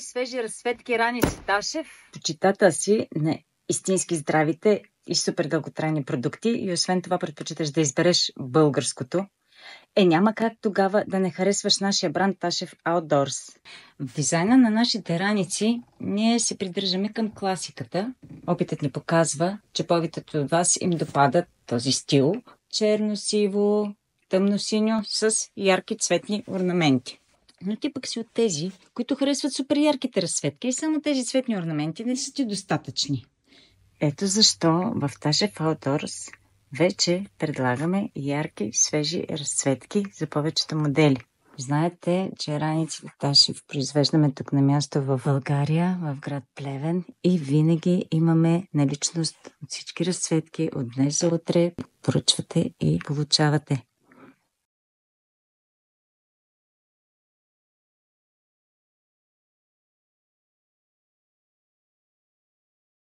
Свежи разцветки раници Ташев. Почитател си на истински здравите и супер дълготрайни продукти и освен това предпочиташ да избереш българското. Няма как тогава да не харесваш нашия бранд Ташев Outdoors. В дизайна на нашите раници ние се придържаме към класиката. Опитът ни показва, че повечето от вас им допадат този стил. Черно-сиво, тъмно-синьо с ярки цветни орнаменти. Но ти пък си от тези, които харесват супер ярките разцветки и само тези цветни орнаменти не са ти достатъчни. Ето защо в Ташев Outdoors вече предлагаме ярки, свежи разцветки за повечето модели. Знаете, че раниците Ташев произвеждаме тук на място в България, в град Плевен и винаги имаме наличност от всички разцветки от днес за утре. Поръчвате и получавате.